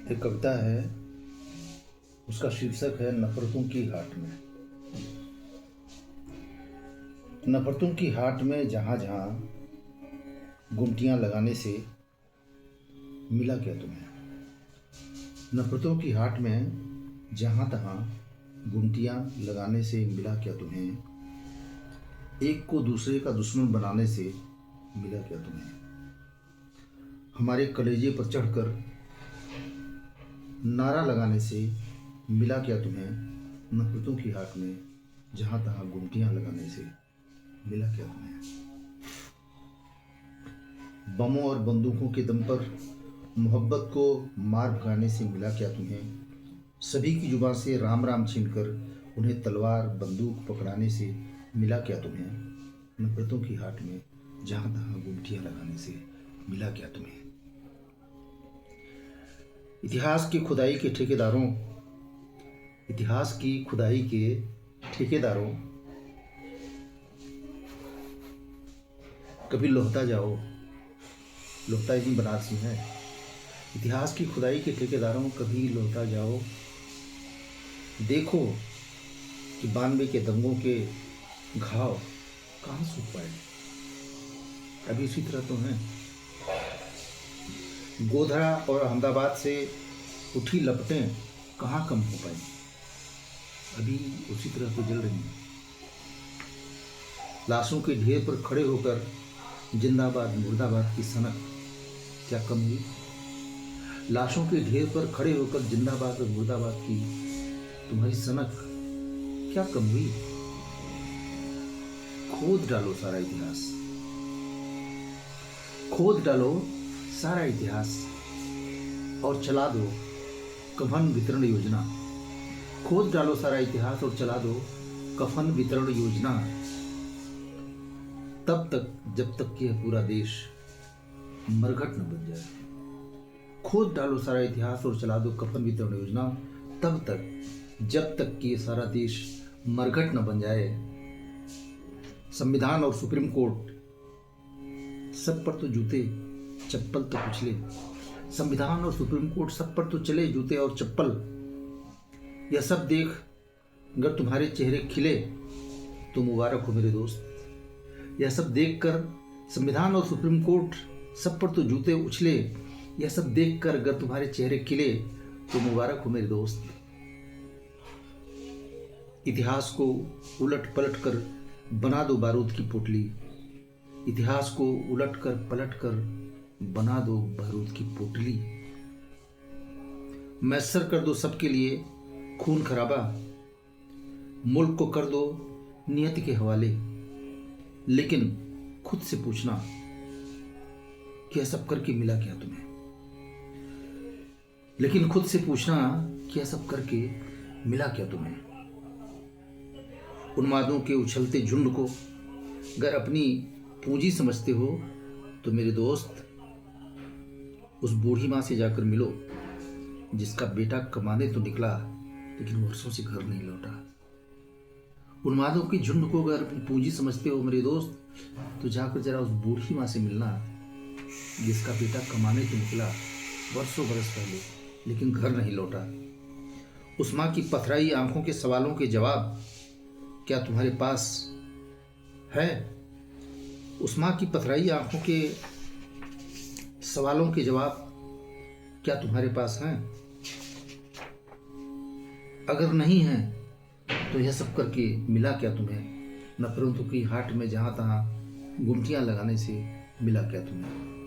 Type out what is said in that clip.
एक कविता है, उसका शीर्षक है नफरतों की हाट में। नफरतों की हाट में जहाँ जहाँ गुमटियाँ लगाने से मिला क्या तुम्हें। नफरतों की हाट में जहाँ तहाँ गुमटियाँ लगाने से मिला क्या तुम्हें। एक को दूसरे का दुश्मन बनाने से मिला क्या तुम्हें। हमारे कलेजे पर चढ़कर नारा लगाने से मिला क्या तुम्हें। नफरतों की हाट में जहाँ तहाँ गुमटियाँ लगाने से मिला क्या तुम्हें। बमों और बंदूकों के दम पर मोहब्बत को मार भगाने से मिला क्या तुम्हें। सभी की जुबान से राम राम छीनकर उन्हें तलवार बंदूक पकड़ाने से मिला क्या तुम्हें। नफरतों की हाट में जहाँ तहाँ गुमटियाँ लगाने से मिला क्या तुम्हें। इतिहास की खुदाई के ठेकेदारों, इतिहास की खुदाई के ठेकेदारों, कभी लोहता जाओ। लोहता इतनी बनारसी है। इतिहास की खुदाई के ठेकेदारों, कभी लोहता जाओ। देखो कि 92 के दंगों के घाव कहाँ सूख पाए, अभी इसी तरह तो हैं। गोधरा और अहमदाबाद से उठी लपटें कहाँ कम हो पाई, अभी उसी तरह तो जल रही हैं। लाशों के ढेर पर खड़े होकर जिंदाबाद मुर्दाबाद की सनक क्या कम हुई। लाशों के ढेर पर खड़े होकर जिंदाबाद और मुर्दाबाद की तुम्हारी सनक क्या कम हुई। खोद डालो सारा इतिहास, खोद डालो सारा इतिहास और चला दो कफन वितरण योजना। खोद डालो सारा इतिहास और चला दो कफन वितरण योजना। तब तक जब तक कि यह पूरा देश मरघट न बन जाए। खोद डालो सारा इतिहास और चला दो कफन वितरण योजना। तब तक जब तक कि यह सारा देश मरघट न बन जाए। संविधान और सुप्रीम कोर्ट सब पर तो जूते चप्पल तो कुचले। संविधान और सुप्रीम कोर्ट सब पर तो चले जूते और चप्पल। यह सब देख अगर तुम्हारे चेहरे खिले तो मुबारक हो मेरे दोस्त। यह सब देखकर संविधान और सुप्रीम कोर्ट सब पर तो जूते उछले। यह सब देखकर अगर तुम्हारे चेहरे खिले तो मुबारक हो मेरे दोस्त। इतिहास को उलट पलट कर बना दो बारूद की पोटली। इतिहास को उलट कर पलट कर बना दो बारूद की पोटली। मैसर कर दो सबके लिए खून खराबा। मुल्क को कर दो नियति के हवाले। लेकिन खुद से पूछना कि यह सब करके मिला क्या तुम्हें। लेकिन खुद से पूछना कि यह सब करके मिला क्या तुम्हें। उन्मादों के उछलते झुंड को अगर अपनी पूंजी समझते हो तो मेरे दोस्त उस बूढ़ी माँ से जाकर मिलो जिसका बेटा कमाने तो निकला लेकिन वर्षों से घर नहीं लौटा। उन्मादों की झुंड को अगर अपनी पूंजी समझते हो मेरे दोस्त तो जाकर जरा उस बूढ़ी माँ से मिलना जिसका बेटा कमाने तो निकला वर्षों बरस पहले लेकिन घर नहीं लौटा। उस माँ की पथराई आंखों के सवालों के जवाब क्या तुम्हारे पास है। उस माँ की पथराई आंखों के सवालों के जवाब क्या तुम्हारे पास हैं। अगर नहीं है तो यह सब करके मिला क्या तुम्हें। नफरतों की हाट में जहाँ तहाँ गुमटियाँ लगाने से मिला क्या तुम्हें।